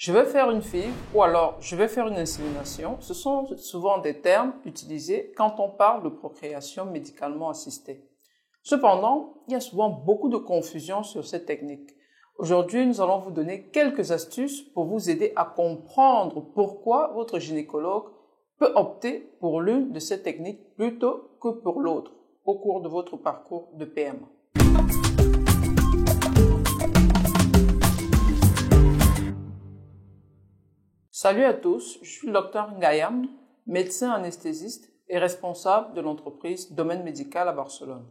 Je vais faire une FIV ou alors je vais faire une insémination, ce sont souvent des termes utilisés quand on parle de procréation médicalement assistée. Cependant, il y a souvent beaucoup de confusion sur cette technique. Aujourd'hui, nous allons vous donner quelques astuces pour vous aider à comprendre pourquoi votre gynécologue peut opter pour l'une de ces techniques plutôt que pour l'autre au cours de votre parcours de PMA. Salut à tous, je suis le Dr Ngayam, médecin anesthésiste et responsable de l'entreprise Domaine Médical à Barcelone.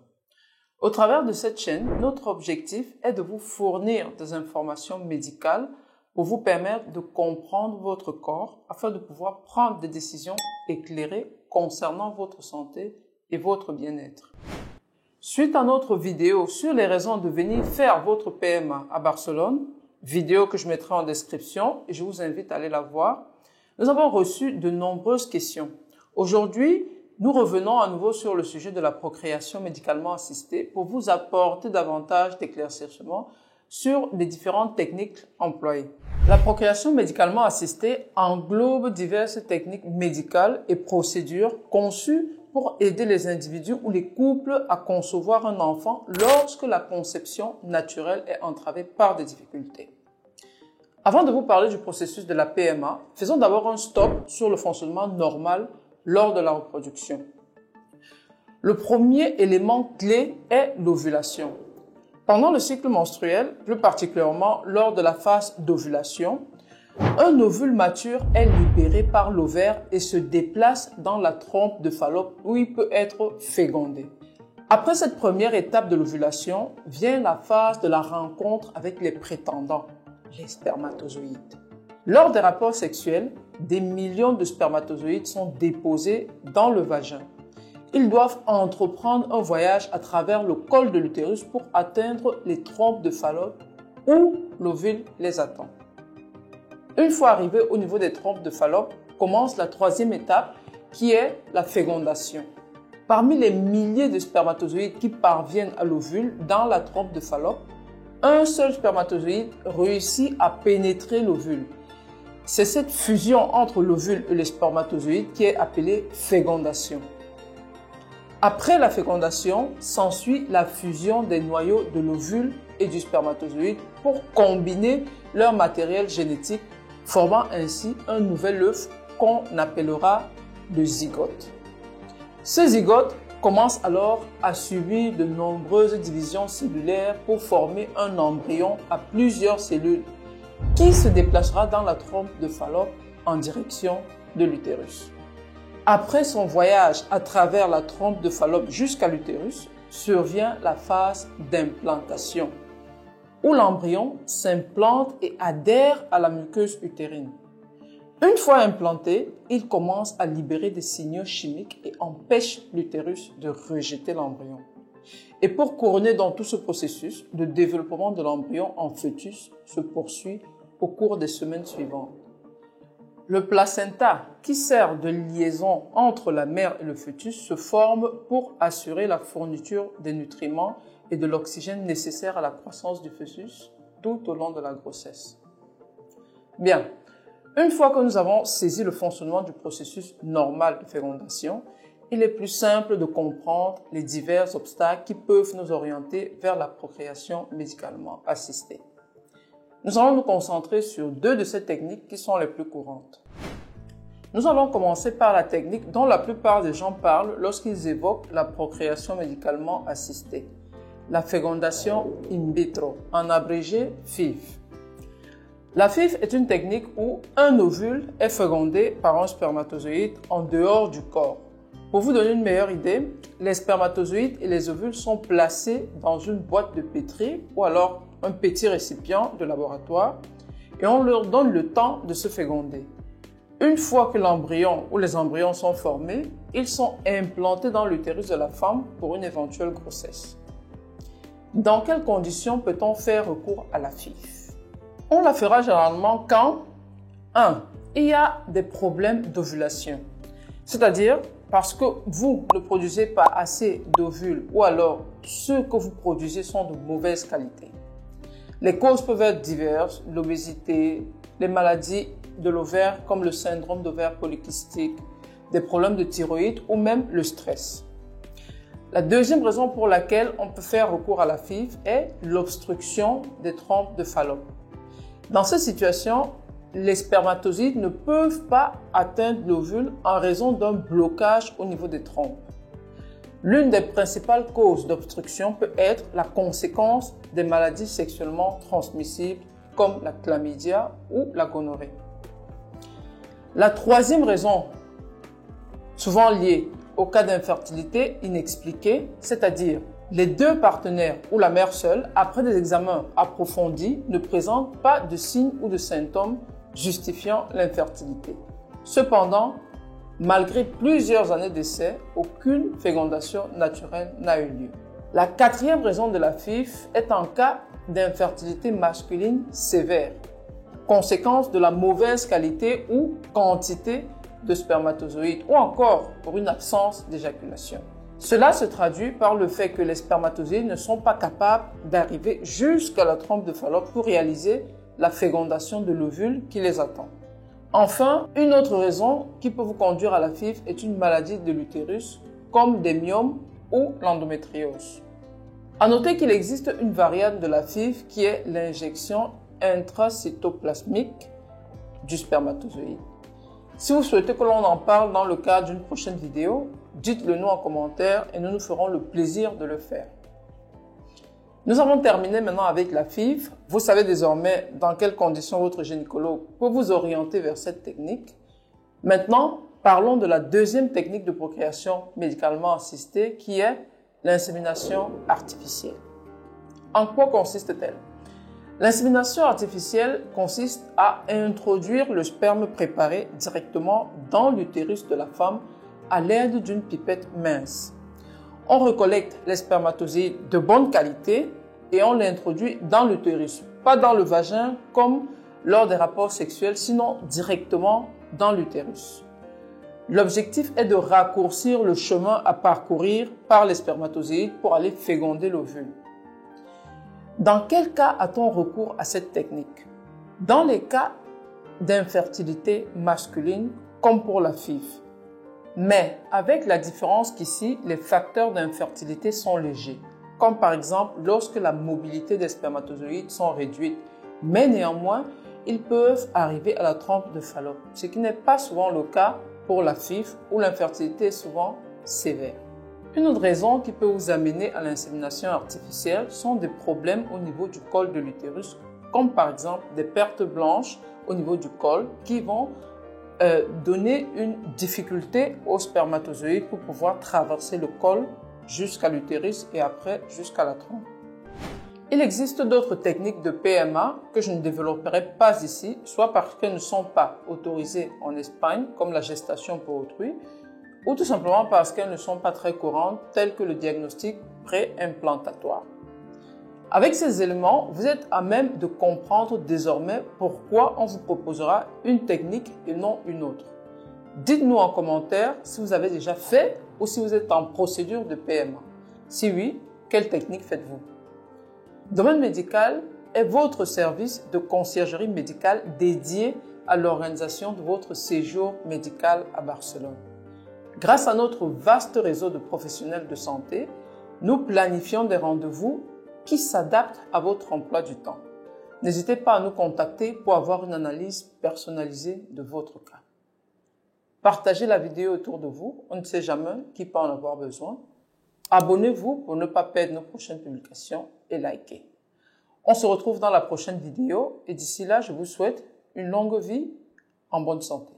Au travers de cette chaîne, notre objectif est de vous fournir des informations médicales pour vous permettre de comprendre votre corps afin de pouvoir prendre des décisions éclairées concernant votre santé et votre bien-être. Suite à notre vidéo sur les raisons de venir faire votre PMA à Barcelone, vidéo que je mettrai en description et je vous invite à aller la voir, nous avons reçu de nombreuses questions. Aujourd'hui, nous revenons à nouveau sur le sujet de la procréation médicalement assistée pour vous apporter davantage d'éclaircissements sur les différentes techniques employées. La procréation médicalement assistée englobe diverses techniques médicales et procédures conçues pour aider les individus ou les couples à concevoir un enfant lorsque la conception naturelle est entravée par des difficultés. Avant de vous parler du processus de la PMA, faisons d'abord un stop sur le fonctionnement normal lors de la reproduction. Le premier élément clé est l'ovulation. Pendant le cycle menstruel, plus particulièrement lors de la phase d'ovulation, un ovule mature est libéré par l'ovaire et se déplace dans la trompe de Fallope où il peut être fécondé. Après cette première étape de l'ovulation, vient la phase de la rencontre avec les prétendants, les spermatozoïdes. Lors des rapports sexuels, des millions de spermatozoïdes sont déposés dans le vagin. Ils doivent entreprendre un voyage à travers le col de l'utérus pour atteindre les trompes de Fallope où l'ovule les attend. Une fois arrivés au niveau des trompes de Fallope, commence la troisième étape qui est la fécondation. Parmi les milliers de spermatozoïdes qui parviennent à l'ovule dans la trompe de Fallope, un seul spermatozoïde réussit à pénétrer l'ovule. C'est cette fusion entre l'ovule et les spermatozoïdes qui est appelée fécondation. Après la fécondation, s'ensuit la fusion des noyaux de l'ovule et du spermatozoïde pour combiner leur matériel génétique, formant ainsi un nouvel œuf qu'on appellera le zygote. Ce zygote commence alors à subir de nombreuses divisions cellulaires pour former un embryon à plusieurs cellules qui se déplacera dans la trompe de Fallope en direction de l'utérus. Après son voyage à travers la trompe de Fallope jusqu'à l'utérus, survient la phase d'implantation, où l'embryon s'implante et adhère à la muqueuse utérine. Une fois implanté, il commence à libérer des signaux chimiques et empêche l'utérus de rejeter l'embryon. Et pour couronner dans tout ce processus, le développement de l'embryon en fœtus se poursuit au cours des semaines suivantes. Le placenta, qui sert de liaison entre la mère et le fœtus, se forme pour assurer la fourniture des nutriments et de l'oxygène nécessaire à la croissance du fœtus tout au long de la grossesse. Bien, une fois que nous avons saisi le fonctionnement du processus normal de fécondation, il est plus simple de comprendre les divers obstacles qui peuvent nous orienter vers la procréation médicalement assistée. Nous allons nous concentrer sur deux de ces techniques qui sont les plus courantes. Nous allons commencer par la technique dont la plupart des gens parlent lorsqu'ils évoquent la procréation médicalement assistée, la fécondation in vitro, en abrégé FIV. La FIV est une technique où un ovule est fécondé par un spermatozoïde en dehors du corps. Pour vous donner une meilleure idée, les spermatozoïdes et les ovules sont placés dans une boîte de pétri ou alors un petit récipient de laboratoire et on leur donne le temps de se féconder. Une fois que l'embryon ou les embryons sont formés, ils sont implantés dans l'utérus de la femme pour une éventuelle grossesse. Dans quelles conditions peut-on faire recours à la FIV? On la fera généralement quand 1. Il y a des problèmes d'ovulation, c'est-à-dire parce que vous ne produisez pas assez d'ovules ou alors ceux que vous produisez sont de mauvaise qualité. Les causes peuvent être diverses, l'obésité, les maladies de l'ovaire comme le syndrome d'ovaire polycystique, des problèmes de thyroïde ou même le stress. La deuxième raison pour laquelle on peut faire recours à la FIV est l'obstruction des trompes de Fallope. Dans cette situation, les spermatozoïdes ne peuvent pas atteindre l'ovule en raison d'un blocage au niveau des trompes. L'une des principales causes d'obstruction peut être la conséquence des maladies sexuellement transmissibles comme la chlamydia ou la gonorrhée. La troisième raison, souvent liée au cas d'infertilité inexpliquée, c'est-à-dire les deux partenaires ou la mère seule, après des examens approfondis, ne présentent pas de signes ou de symptômes justifiant l'infertilité. Cependant, malgré plusieurs années d'essais, aucune fécondation naturelle n'a eu lieu. La quatrième raison de la FIV est en cas d'infertilité masculine sévère, conséquence de la mauvaise qualité ou quantité de spermatozoïdes ou encore pour une absence d'éjaculation. Cela se traduit par le fait que les spermatozoïdes ne sont pas capables d'arriver jusqu'à la trompe de Fallope pour réaliser la fécondation de l'ovule qui les attend. Enfin, une autre raison qui peut vous conduire à la FIV est une maladie de l'utérus comme des myomes ou l'endométriose. À noter qu'il existe une variante de la FIV qui est l'injection intracytoplasmique du spermatozoïde. Si vous souhaitez que l'on en parle dans le cadre d'une prochaine vidéo, dites-le nous en commentaire et nous nous ferons le plaisir de le faire. Nous avons terminé maintenant avec la FIV. Vous savez désormais dans quelles conditions votre gynécologue peut vous orienter vers cette technique. Maintenant, parlons de la deuxième technique de procréation médicalement assistée qui est l'insémination artificielle. En quoi consiste-t-elle? L'insémination artificielle consiste à introduire le sperme préparé directement dans l'utérus de la femme à l'aide d'une pipette mince. On recollecte les spermatozoïdes de bonne qualité et on l'introduit dans l'utérus, pas dans le vagin comme lors des rapports sexuels, sinon directement dans l'utérus. L'objectif est de raccourcir le chemin à parcourir par les spermatozoïdes pour aller féconder l'ovule. Dans quel cas a-t-on recours à cette technique? Dans les cas d'infertilité masculine, comme pour la FIV. Mais avec la différence qu'ici, les facteurs d'infertilité sont légers, comme par exemple lorsque la mobilité des spermatozoïdes sont réduites. Mais néanmoins, ils peuvent arriver à la trompe de Fallope, ce qui n'est pas souvent le cas pour la FIV où l'infertilité est souvent sévère. Une autre raison qui peut vous amener à l'insémination artificielle sont des problèmes au niveau du col de l'utérus, comme par exemple des pertes blanches au niveau du col qui vont donner une difficulté aux spermatozoïdes pour pouvoir traverser le col jusqu'à l'utérus et après jusqu'à la trompe. Il existe d'autres techniques de PMA que je ne développerai pas ici, soit parce qu'elles ne sont pas autorisées en Espagne, comme la gestation pour autrui, ou tout simplement parce qu'elles ne sont pas très courantes, telles que le diagnostic pré-implantatoire. Avec ces éléments, vous êtes à même de comprendre désormais pourquoi on vous proposera une technique et non une autre. Dites-nous en commentaire si vous avez déjà fait ou si vous êtes en procédure de PMA. Si oui, quelle technique faites-vous? Domaine médical est votre service de conciergerie médicale dédié à l'organisation de votre séjour médical à Barcelone. Grâce à notre vaste réseau de professionnels de santé, nous planifions des rendez-vous qui s'adaptent à votre emploi du temps. N'hésitez pas à nous contacter pour avoir une analyse personnalisée de votre cas. Partagez la vidéo autour de vous, on ne sait jamais qui peut en avoir besoin. Abonnez-vous pour ne pas perdre nos prochaines publications et likez. On se retrouve dans la prochaine vidéo et d'ici là, je vous souhaite une longue vie en bonne santé.